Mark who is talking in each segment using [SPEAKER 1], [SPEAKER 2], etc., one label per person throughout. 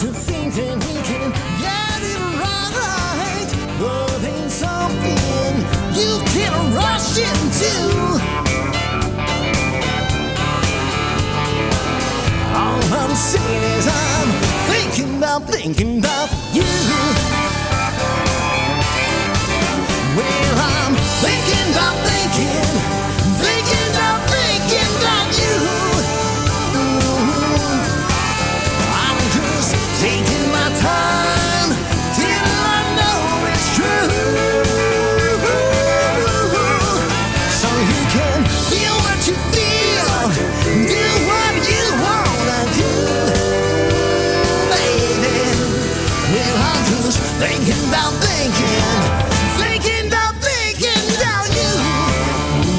[SPEAKER 1] to think that we can get it right. Love ain't something you can rush into. All I'm saying is I'm thinking about you. Well, I'm thinking about you. I'm just taking my time till I know it's true. So you can feel what you feel, do what you wanna do, baby. Well, I'm just thinking about you.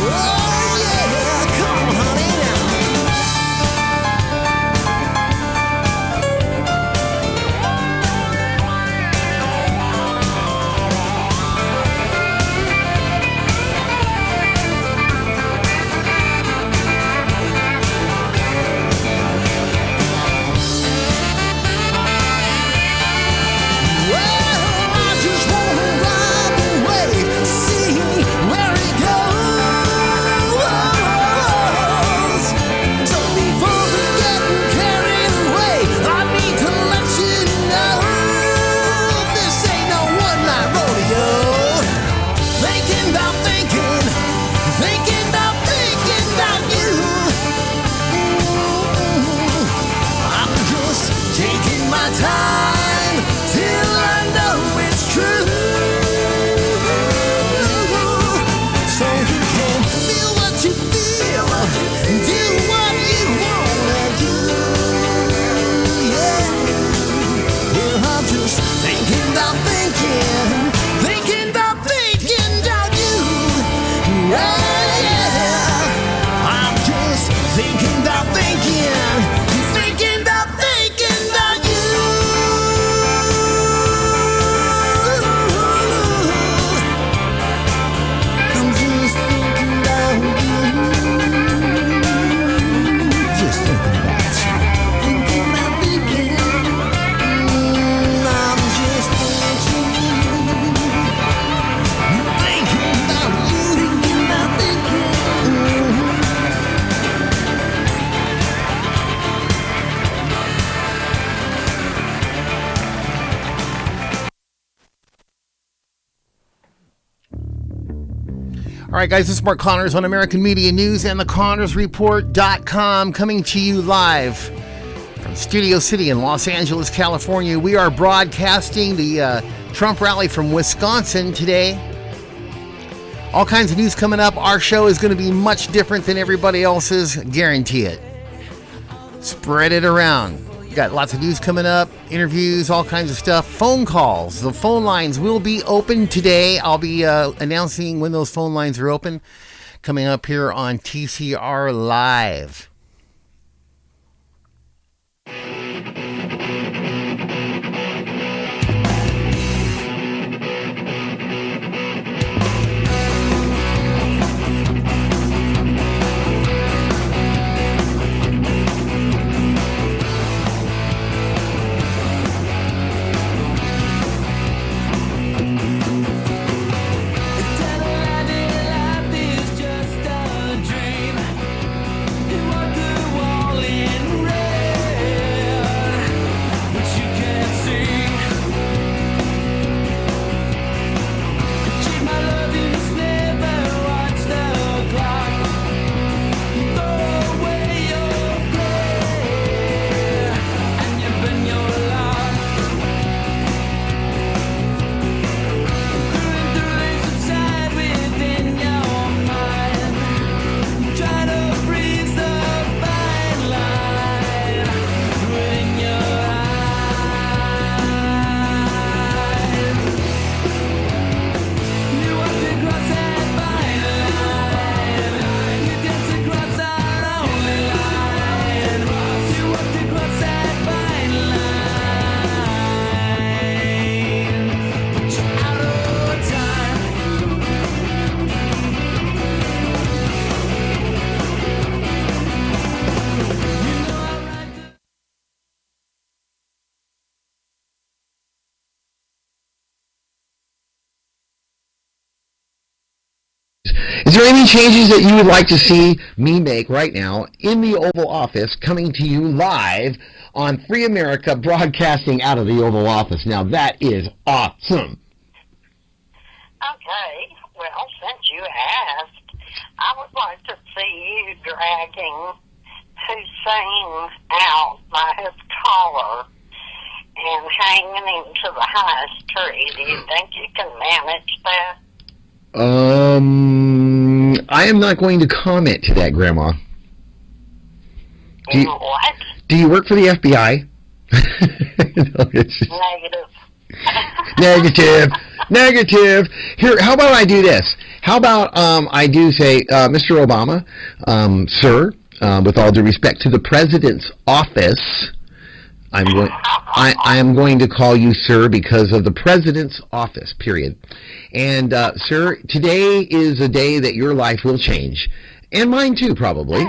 [SPEAKER 1] Oh yeah, come on, honey, now. Time till I know it's true. So you can feel what you feel, do what you wanna do. Yeah. Well, I'm just thinking about you. Yeah. I'm just thinking about you.
[SPEAKER 2] All right, guys, this is Mark Connors on American Media News and theconnorsreport.com, coming to you live from Studio City in Los Angeles, California. We are broadcasting the Trump rally from Wisconsin today. All kinds of news coming up. Our show is going to be much different than everybody else's, guarantee it. Spread it around. Got lots of news coming up, interviews, all kinds of stuff. Phone calls. The phone lines will be open today. I'll be announcing when those phone lines are open coming up here on TCR Live.
[SPEAKER 1] Life is just a dream.
[SPEAKER 2] Is there any changes that you would like to see me make right now in the Oval Office, coming to you live on Free America, broadcasting out of the Oval Office? Now, that is awesome.
[SPEAKER 3] Okay, well, since you asked, I would like to see you dragging Hussein out by his collar and hanging him to the highest tree. Do you think you can manage that?
[SPEAKER 2] I am not going to comment to that, Grandma.
[SPEAKER 3] What?
[SPEAKER 2] Do you work for the FBI? No, it's just... Negative. Here, how about I do this? How about I do say, Mr. Obama, sir, with all due respect to the president's office, I am going to call you sir because of the president's office, period. And, sir, today is a day that your life will change. And mine too, probably.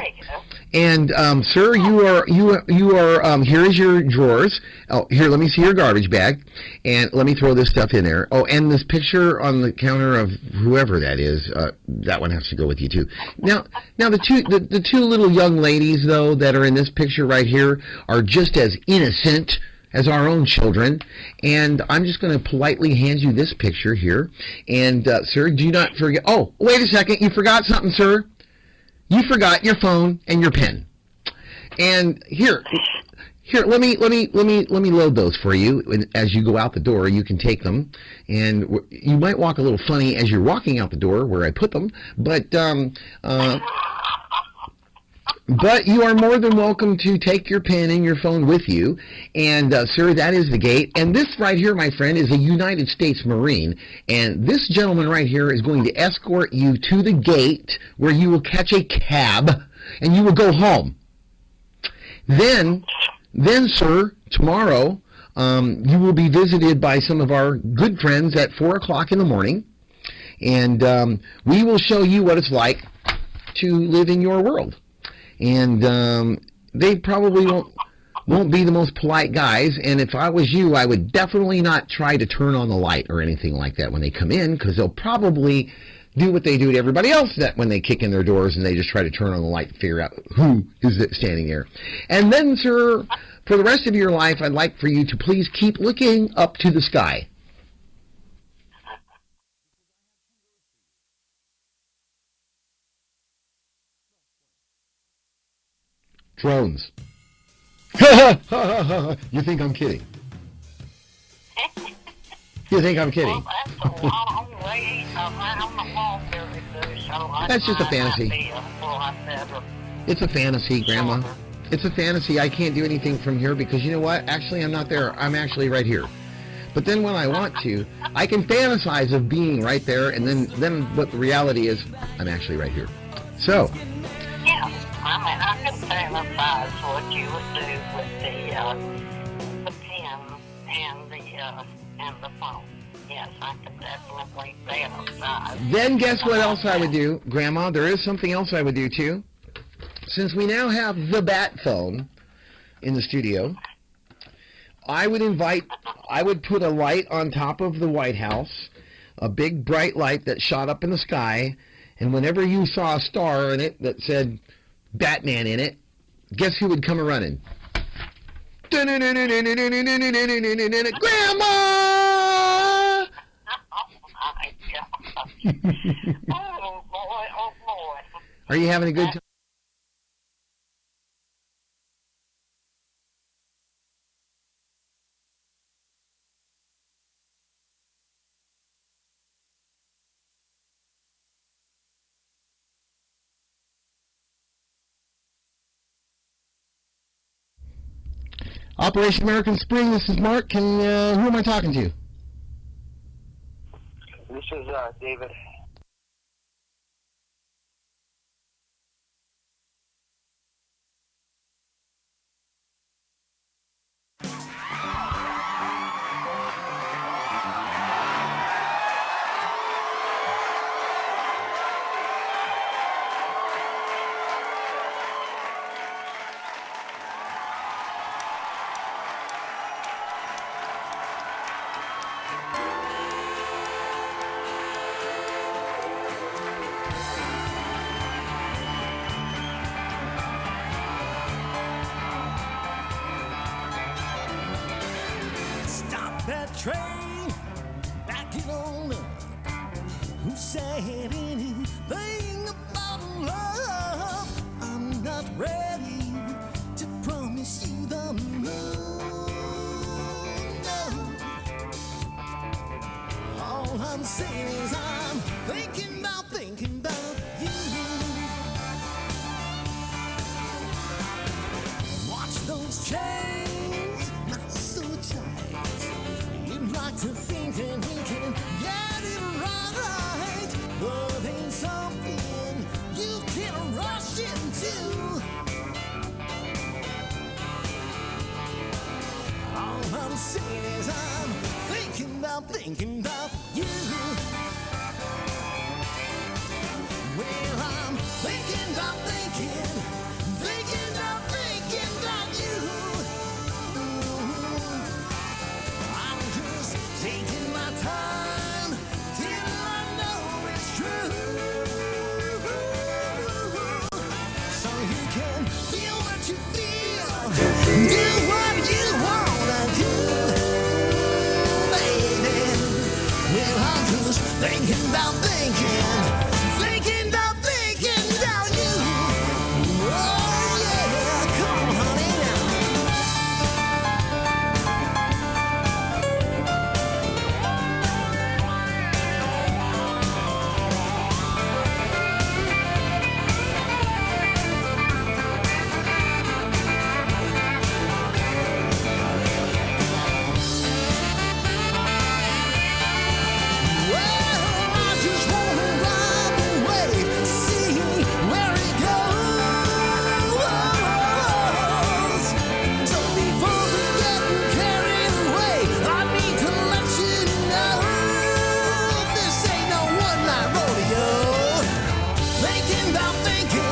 [SPEAKER 2] And, sir, you are, here is your drawers. Oh, here, let me see your garbage bag. And let me throw this stuff in there. Oh, and this picture on the counter of whoever that is, that one has to go with you too. Now the two little young ladies, though, that are in this picture right here are just as innocent as our own children. And I'm just going to politely hand you this picture here. And, sir, do not forget, oh, wait a second, you forgot something, sir. You forgot your phone and your pen. And here, let me load those for you. And as you go out the door, you can take them. And you might walk a little funny as you're walking out the door where I put them, but you are more than welcome to take your pen and your phone with you. And, sir, that is the gate. And this right here, my friend, is a United States Marine. And this gentleman right here is going to escort you to the gate where you will catch a cab and you will go home. Then, sir, tomorrow, you will be visited by some of our good friends at 4 o'clock in the morning. And we will show you what it's like to live in your world. And they probably won't be the most polite guys. And if I was you, I would definitely not try to turn on the light or anything like that when they come in, because they'll probably do what they do to everybody else that when they kick in their doors and they just try to turn on the light and figure out who is standing there. And then, sir, for the rest of your life, I'd like for you to please keep looking up to the sky. Drones. You think I'm kidding? You think I'm kidding?
[SPEAKER 3] Well, that's a long way around the ball very good, so
[SPEAKER 2] That's just a fantasy. It's a fantasy, Grandma. It's a fantasy. I can't do anything from here because you know what? Actually, I'm not there. I'm actually right here. But then when I want to, I can fantasize of being right there, and then what the reality is, I'm actually right here. So.
[SPEAKER 3] Yeah. I mean, I can fantasize what you would do with the pen and the phone. Yes, I can definitely fantasize.
[SPEAKER 2] Then guess what else I would do, Grandma? There is something else I would do too. Since we now have the bat phone in the studio, I would put a light on top of the White House, a big bright light that shot up in the sky, and whenever you saw a star in it that said Batman in it, guess who would come a-running? Grandma!
[SPEAKER 3] Oh, boy.
[SPEAKER 2] Are you having a good time? Operation American Spring, this is Mark. Who am I talking to?
[SPEAKER 4] This is David.
[SPEAKER 1] train, backing on up. Who said anything about love? I'm not ready to promise you the moon. No. All I'm saying is I'm thinking about you. Watch those chains, not so tight. You'd like to think that we can get it right. Love ain't something you can rush into. All I'm saying is I'm thinking about you. Well, I'm thinking about you. I'm just taking my time till I know it's true. So you can feel what you feel, do what you wanna do, baby. Well, I'm just thinking about you. Oh yeah, come on, honey, I just wanna ride the wave, see where it goes. So before we get carried away, I need to let you know this ain't no one-night rodeo. Thinking about you.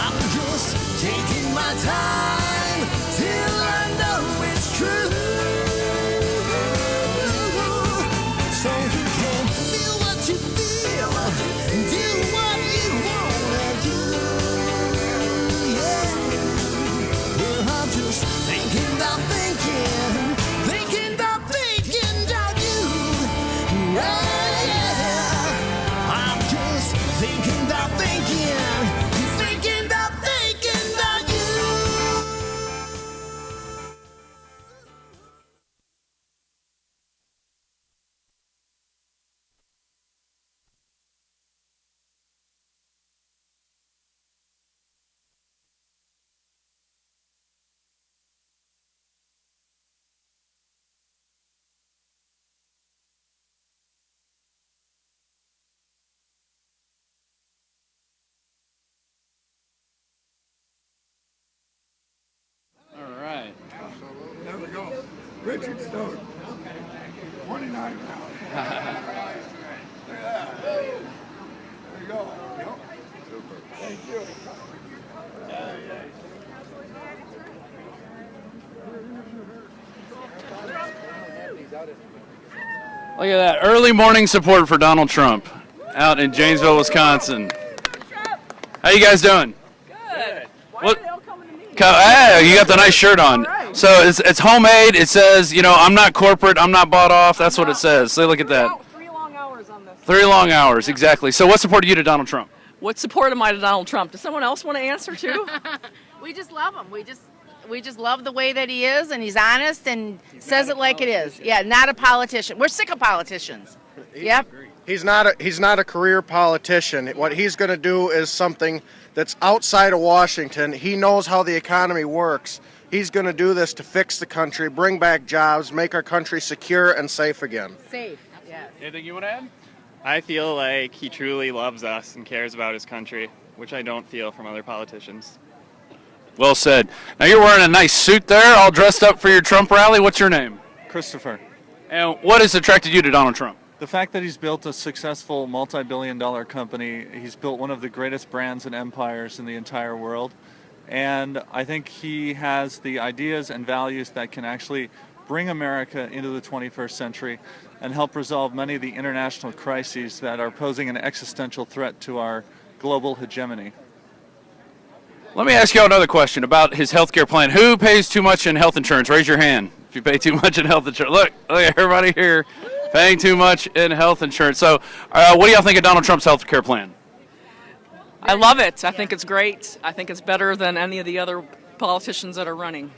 [SPEAKER 1] I'm just taking my time till I know it's true. So you can feel what you feel, do what you wanna do. Yeah. Well, I'm just thinking about you. Yeah. I'm just thinking about you.
[SPEAKER 4] All right.
[SPEAKER 5] There we go. Richard Stone. 29 rounds. Look at that. There you go. Yep. Super. Thank you.
[SPEAKER 4] Look at that. Early morning support for Donald Trump out in Janesville, Wisconsin. How you guys doing?
[SPEAKER 6] Good. Why
[SPEAKER 4] What-
[SPEAKER 6] are they all coming to me?
[SPEAKER 4] Hey, you got the nice shirt on.
[SPEAKER 6] Right.
[SPEAKER 4] So it's homemade. It says, I'm not corporate. I'm not bought off. That's what it says. So look at that.
[SPEAKER 6] 3 long hours on this.
[SPEAKER 4] 3 long hours, exactly. So what supported you to Donald Trump?
[SPEAKER 6] What support am I to Donald Trump? Does someone else want to answer too?
[SPEAKER 7] We just love him. We just love the way that he is, and he's honest and says it like it is. Yeah, not a politician. We're sick of politicians. Yep.
[SPEAKER 8] He's not a career politician. What he's going to do is something that's outside of Washington. He knows how the economy works. He's going to do this to fix the country, bring back jobs, make our country secure and safe again.
[SPEAKER 7] Safe. Yes.
[SPEAKER 4] Anything you want to add?
[SPEAKER 9] I feel like he truly loves us and cares about his country, which I don't feel from other politicians.
[SPEAKER 4] Well said. Now you're wearing a nice suit there, all dressed up for your Trump rally. What's your name?
[SPEAKER 10] Christopher.
[SPEAKER 4] And what has attracted you to Donald Trump?
[SPEAKER 10] The fact that he's built a successful multi-billion-dollar company, he's built one of the greatest brands and empires in the entire world, and I think he has the ideas and values that can actually bring America into the 21st century and help resolve many of the international crises that are posing an existential threat to our global hegemony.
[SPEAKER 4] Let me ask y'all another question about his health care plan. Who pays too much in health insurance? Raise your hand if you pay too much in health insurance. Look at everybody here paying too much in health insurance. So what do y'all think of Donald Trump's health care plan?
[SPEAKER 6] I love it. I think it's great. I think it's better than any of the other politicians that are running.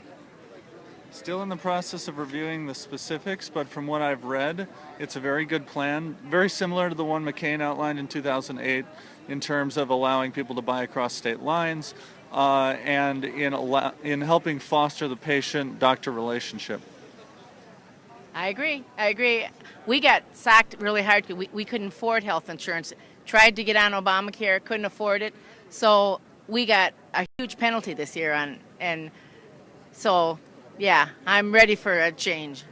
[SPEAKER 10] Still in the process of reviewing the specifics, but from what I've read, it's a very good plan, very similar to the one McCain outlined in 2008 in terms of allowing people to buy across state lines and in helping foster the patient-doctor relationship.
[SPEAKER 7] I agree. We got socked really hard. We couldn't afford health insurance. Tried to get on Obamacare, couldn't afford it. So we got a huge penalty this year and so yeah, I'm ready for a change.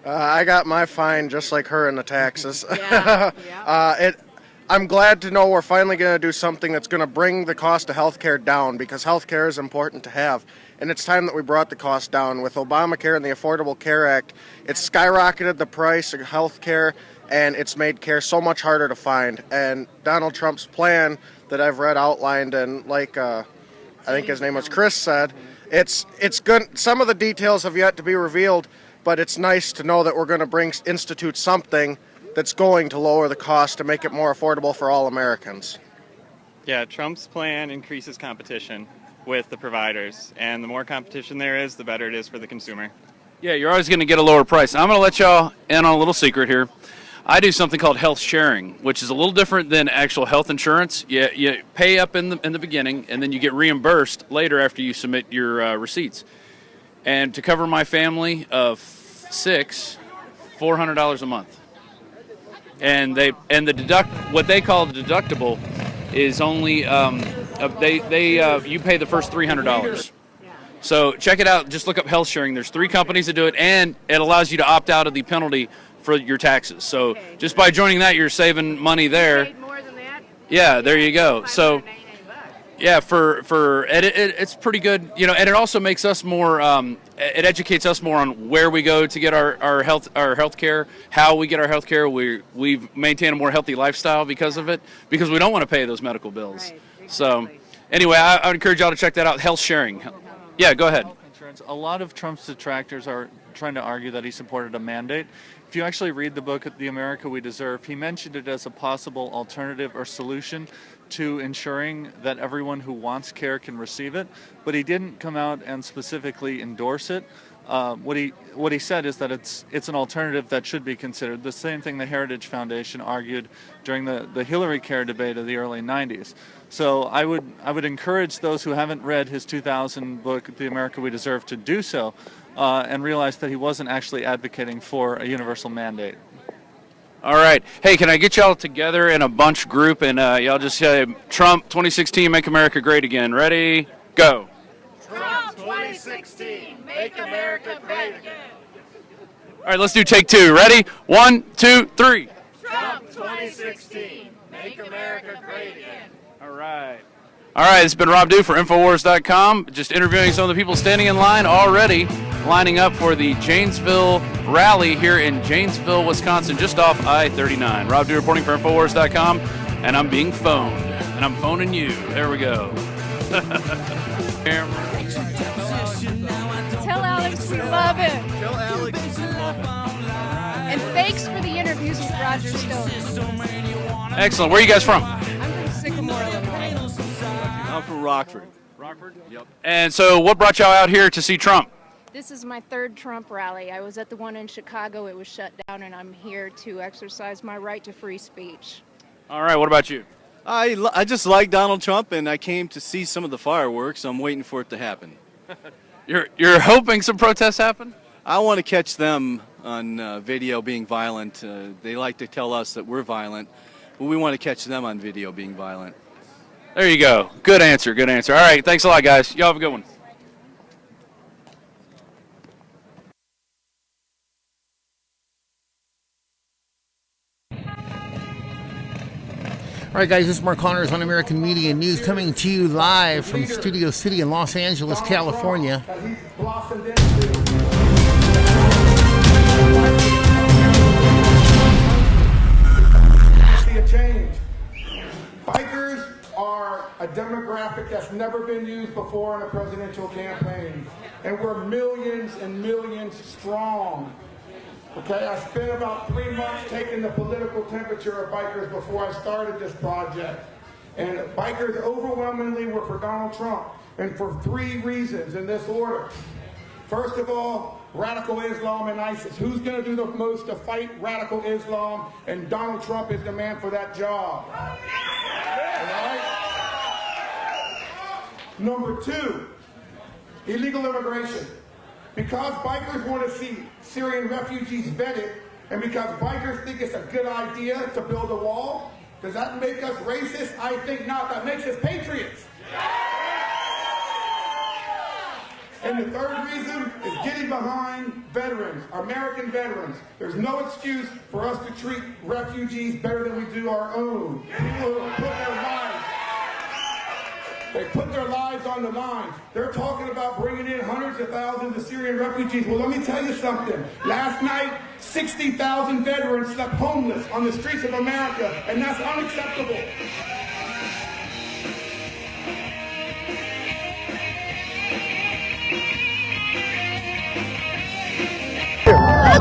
[SPEAKER 8] I got my fine just like her in the taxes.
[SPEAKER 7] Yeah.
[SPEAKER 8] I'm glad to know we're finally going to do something that's going to bring the cost of healthcare down, because healthcare is important to have. And it's time that we brought the cost down. With Obamacare and the Affordable Care Act, it's skyrocketed the price of healthcare, and it's made care so much harder to find. And Donald Trump's plan that I've read outlined, and like I think his name was Chris said, it's good. Some of the details have yet to be revealed, but it's nice to know that we're going to institute something that's going to lower the cost to make it more affordable for all Americans.
[SPEAKER 9] Yeah, Trump's plan increases competition with the providers, and the more competition there is, the better it is for the consumer.
[SPEAKER 4] Yeah, you're always going to get a lower price. I'm going to let y'all in on a little secret here. I do something called health sharing, which is a little different than actual health insurance. You pay up in the beginning, and then you get reimbursed later after you submit your receipts. And to cover my family of 6, $400 a month. And what they call the deductible is only you pay the first $300. So check it out. Just look up health sharing. There's 3 companies that do it, and it allows you to opt out of the penalty for your taxes. So just by joining that, you're saving money there.
[SPEAKER 7] More than that?
[SPEAKER 4] Yeah, there you go. So yeah, it's pretty good, and it also makes us more. It educates us more on where we go to get our health care, how we get our health care. We've maintained a more healthy lifestyle because of it, because we don't want to pay those medical bills. Right, exactly. So anyway, I would encourage y'all to check that out. Health sharing. Yeah, go ahead.
[SPEAKER 10] A lot of Trump's detractors are trying to argue that he supported a mandate. If you actually read the book, The America We Deserve, he mentioned it as a possible alternative or solution to ensuring that everyone who wants care can receive it, but he didn't come out and specifically endorse it. What he said is that it's an alternative that should be considered. The same thing the Heritage Foundation argued during the Hillary Care debate of the early 90s. So I would encourage those who haven't read his 2000 book, The America We Deserve, to do so and realize that he wasn't actually advocating for a universal mandate.
[SPEAKER 4] All right. Hey, can I get y'all together in a bunch group and y'all just say Trump 2016, make America great again. Ready? Go.
[SPEAKER 7] Trump 2016, make America great again.
[SPEAKER 4] All right, let's do take 2. Ready? 1, 2, 3.
[SPEAKER 7] Trump 2016, make America great again.
[SPEAKER 4] All right. All right, it's been Rob Dew for Infowars.com, just interviewing some of the people standing in line already, lining up for the Janesville rally here in Janesville, Wisconsin, just off I-39. Rob Dew reporting for Infowars.com, and I'm being phoned, and I'm phoning you. There we go.
[SPEAKER 11] Tell Alex we love him. Tell Alex we love him. And thanks for the interviews with Roger Stone.
[SPEAKER 4] Excellent. Where are you guys from?
[SPEAKER 11] I'm from Sycamore, Illinois.
[SPEAKER 12] I'm from Rockford.
[SPEAKER 4] Rockford? Yep. And so what brought y'all out here to see Trump?
[SPEAKER 11] This is my 3rd Trump rally. I was at the one in Chicago. It was shut down, and I'm here to exercise my right to free speech.
[SPEAKER 4] All right. What about you?
[SPEAKER 12] I just like Donald Trump, and I came to see some of the fireworks. I'm waiting for it to happen.
[SPEAKER 4] You're hoping some protests happen?
[SPEAKER 12] I want to catch them on video being violent. They like to tell us that we're violent, but we want to catch them on video being violent.
[SPEAKER 4] There you go. Good answer. Good answer. All right. Thanks a lot, guys. Y'all have a good one.
[SPEAKER 2] All right, guys, this is Mark Connors on American Media News, coming to you live from Studio City in Los Angeles, California.
[SPEAKER 5] See a change. Bikers are a demographic graphic that's never been used before in a presidential campaign. And we're millions and millions strong. Okay, I spent about 3 months taking the political temperature of bikers before I started this project. And bikers overwhelmingly were for Donald Trump, and for 3 reasons in this order. First of all, radical Islam and ISIS. Who's going to do the most to fight radical Islam? And Donald Trump is the man for that job. All right? Number 2, illegal immigration. Because bikers want to see Syrian refugees vetted, and because bikers think it's a good idea to build a wall, does that make us racist? I think not. That makes us patriots. And the 3rd reason is getting behind veterans, American veterans. There's no excuse for us to treat refugees better than we do our own. People put their lives. They put their lives on the line. They're talking about bringing in hundreds of thousands of Syrian refugees. Well, let me tell you something. Last night, 60,000 veterans slept homeless on the streets of America, and that's unacceptable.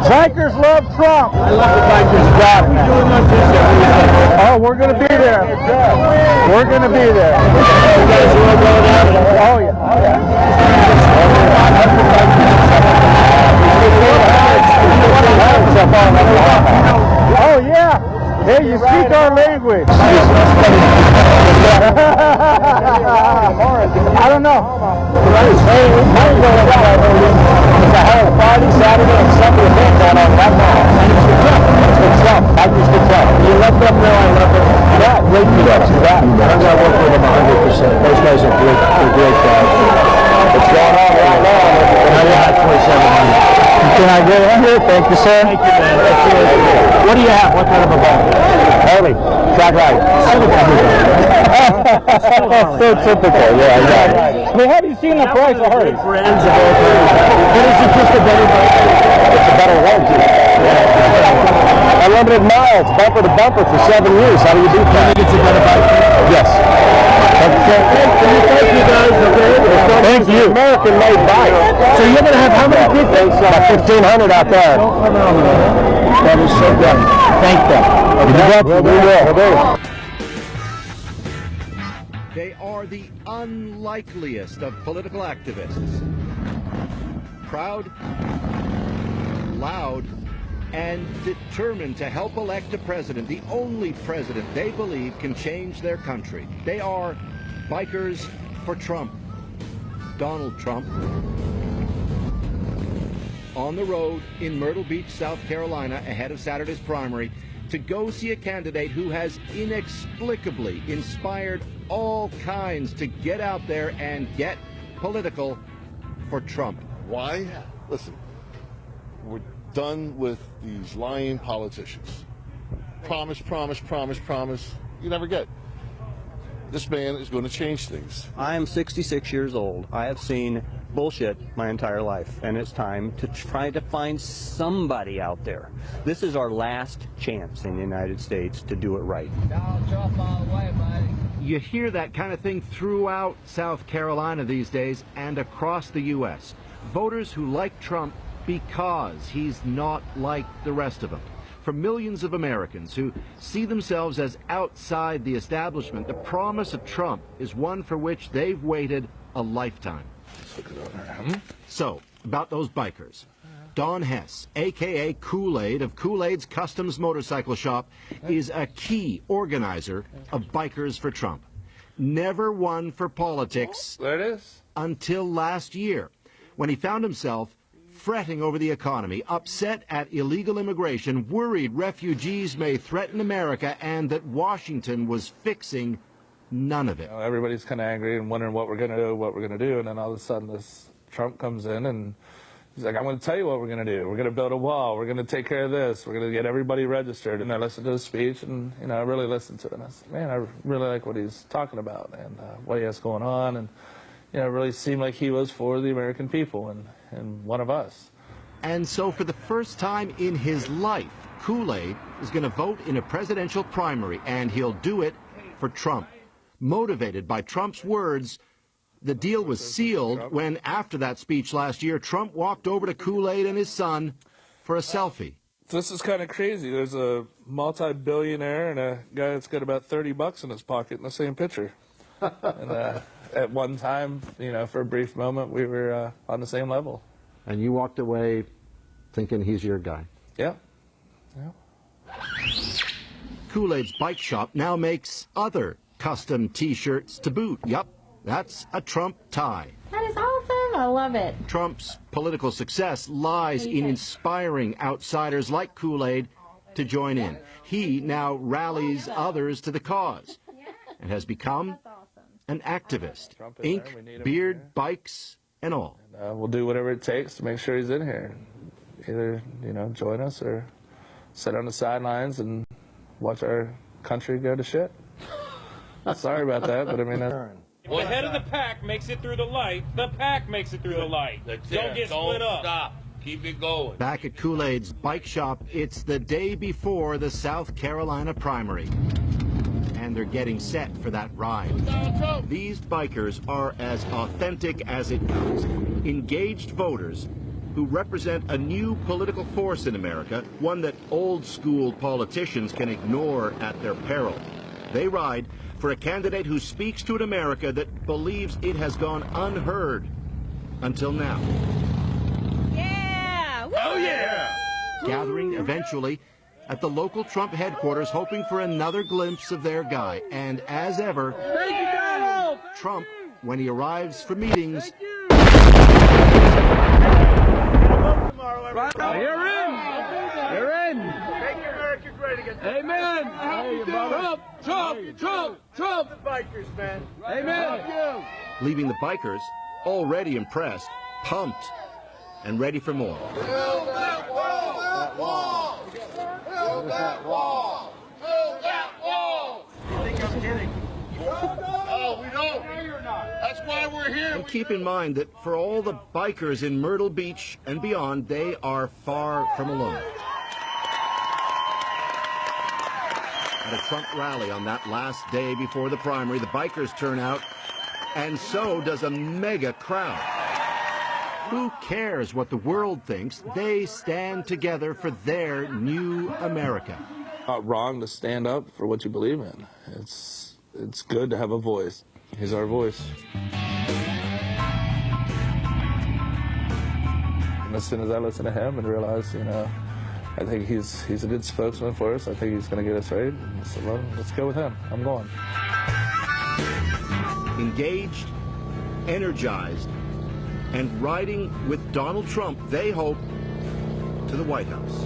[SPEAKER 13] Bikers love Trump. I love the bikers. Got it. Oh, we're going to be there. We're going to be there. You guys will go down. Oh, yeah. Oh, yeah. Oh, yeah. Hey, you speak our language. I don't know. It's a hell of a Friday, Saturday, and Sunday event down on that mall. Good stuff. Bikers good stuff. You let them know I love them. Yeah, great production. I'm going to work with them 100%. Those guys are great. They're great guys. What's going on right now? I got 2,700. Can I get in here? Thank you, sir. Thank you, man. What do you have? What kind of a bike? Harley. Track ride. So typical. Yeah. I mean, have you seen the price of Harley? Friends of all kinds. But is it just a better bike? It's a better one, too. Yeah. Unlimited miles, bumper to bumper for 7 years. How do you do that? I think it's a better bike. Yes. Thank you guys. Okay. Thank you. American-made bike. So you're going to have how many people? About 1,500 out there. That is so good. Thank them. We will.
[SPEAKER 14] They are the unlikeliest of political activists. Proud, loud, and determined to help elect a president, the only president they believe can change their country. They are Bikers for Trump. Donald Trump, on the road in Myrtle Beach, South Carolina, ahead of Saturday's primary, to go see a candidate who has inexplicably inspired all kinds to get out there and get political for Trump.
[SPEAKER 15] Why? Listen, we're done with these lying politicians. Promise, promise, promise, promise. You never get. This man is going to change things.
[SPEAKER 16] I am 66 years old. I have seen bullshit my entire life, and it's time to try to find somebody out there. This is our last chance in the United States to do it right.
[SPEAKER 14] You hear that kind of thing throughout South Carolina these days and across the U.S. Voters who like Trump because he's not like the rest of them. For millions of Americans who see themselves as outside the establishment, the promise of Trump is one for which they've waited a lifetime. So, about those bikers. Don Hess, a.k.a. Kool-Aid of Kool-Aid's Customs Motorcycle Shop, is a key organizer of Bikers for Trump. Never one for politics
[SPEAKER 17] there it is.
[SPEAKER 14] Until last year, when he found himself fretting over the economy, upset at illegal immigration, worried refugees may threaten America, and that Washington was fixing none of it.
[SPEAKER 17] You know, everybody's kind of angry and wondering what we're going to do, and then all of a sudden this Trump comes in and he's like, I'm going to tell you what we're going to do. We're going to build a wall. We're going to take care of this. We're going to get everybody registered. And I listened to his speech, and I really listened to it. And I said, man, I really like what he's talking about and what he has going on. And it really seemed like he was for the American people and one of us.
[SPEAKER 14] And so for the first time in his life, Kool-Aid is going to vote in a presidential primary, and he'll do it for Trump. Motivated by Trump's words, the deal was sealed when, after that speech last year, Trump walked over to Kool-Aid and his son for a selfie.
[SPEAKER 17] This is kind of crazy. There's a multi-billionaire and a guy that's got about $30 in his pocket in the same picture. And at one time, for a brief moment, we were on the same level.
[SPEAKER 14] And you walked away thinking he's your guy.
[SPEAKER 17] Yeah.
[SPEAKER 14] Kool-Aid's bike shop now makes other custom T-shirts to boot. Yup, that's a Trump tie.
[SPEAKER 18] That is awesome. I love it.
[SPEAKER 14] Trump's political success lies in inspiring outsiders like Kool-Aid to join in. He now rallies others to the cause and has become an activist. Ink, beard, bikes, and all.
[SPEAKER 17] We'll do whatever it takes to make sure he's in here. Either, join us or sit on the sidelines and watch our country go to shit. Sorry about that, but I mean,
[SPEAKER 19] the head of the pack makes it through the light. The pack makes it through the light. Don't get split up.
[SPEAKER 20] Stop. Keep it going.
[SPEAKER 14] Back at Kool-Aid's bike shop, it's the day before the South Carolina primary. And they're getting set for that ride. These bikers are as authentic as it comes. Engaged voters who represent a new political force in America, one that old-school politicians can ignore at their peril. They ride for a candidate who speaks to an America that believes it has gone unheard until now.
[SPEAKER 18] Yeah!
[SPEAKER 19] Oh, yeah!
[SPEAKER 14] Gathering eventually at the local Trump headquarters, hoping for another glimpse of their guy. And as ever, Trump, when he arrives for meetings,
[SPEAKER 19] You're in! You're in! Make America great again. Amen! Trump! The bikers, man. Amen!
[SPEAKER 14] leaving the bikers already impressed, pumped, and ready for more.
[SPEAKER 1] Build that wall! Build that wall! Build that wall!
[SPEAKER 19] You think I'm kidding?
[SPEAKER 1] No, we don't. That's why we're here.
[SPEAKER 14] And keep in mind that for all the bikers in Myrtle Beach and beyond, they are far from alone. At a Trump rally on that last day before the primary, the bikers turn out, and so does a mega crowd. Who cares what the world thinks? They stand together for their new America.
[SPEAKER 17] Not wrong to stand up for what you believe in. It's good to have a voice. He's our voice. And as soon as I listen to him and realize, I think he's a good spokesman for us. I think he's going to get us right. So well, let's go with him. I'm going.
[SPEAKER 14] Engaged, energized, and riding with Donald Trump, they hope, to the White House.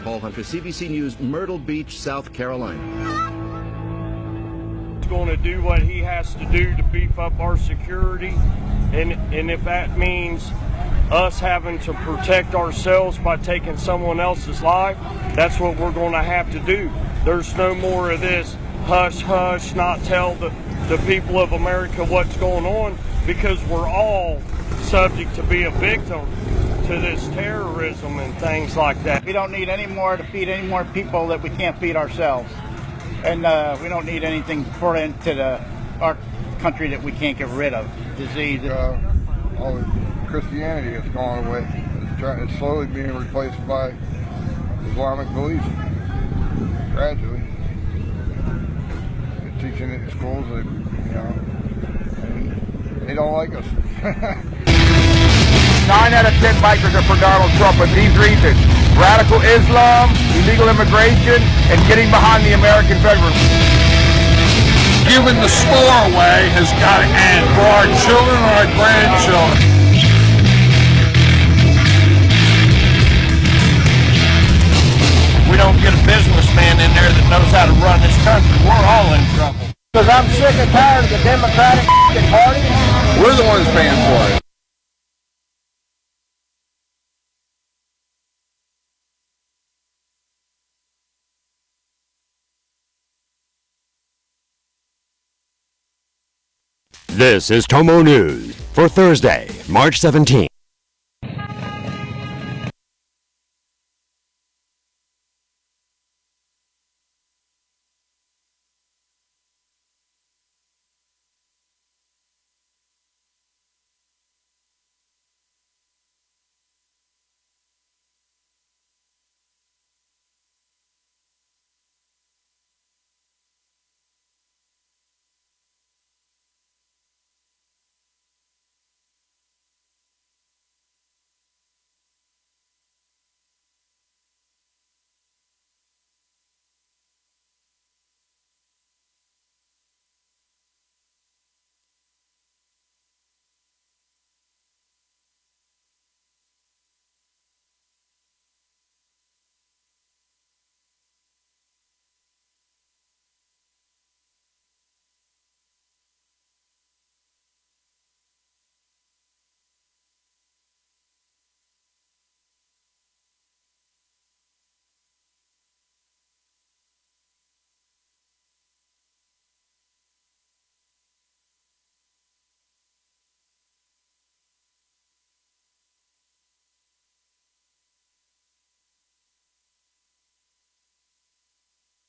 [SPEAKER 14] Paul Hunter, CBC News, Myrtle Beach, South Carolina.
[SPEAKER 21] He's going to do what he has to do to beef up our security, and if that means us having to protect ourselves by taking someone else's life, that's what we're going to have to do. There's no more of this hush hush, not tell the people of America what's going on, because we're all subject to be a victim to this terrorism and things like that.
[SPEAKER 22] We don't need any more to feed any more people that we can't feed ourselves. And we don't need anything poured into our country that we can't get rid of. Disease.
[SPEAKER 5] All the Christianity has gone away. It's slowly being replaced by Islamic beliefs. Gradually. They're teaching it in schools that, and they don't like us.
[SPEAKER 23] 9 out of 10 bikers are for Donald Trump for these reasons: radical Islam, illegal immigration, and getting behind the American veterans.
[SPEAKER 20] Giving the store away has got to end for our children or our grandchildren.
[SPEAKER 23] We don't get a businessman in there that knows how to run this country, we're all in trouble. Because I'm sick and tired of the Democratic Party.
[SPEAKER 20] We're the ones paying for it.
[SPEAKER 24] This is Tomo News for Thursday, March 17th.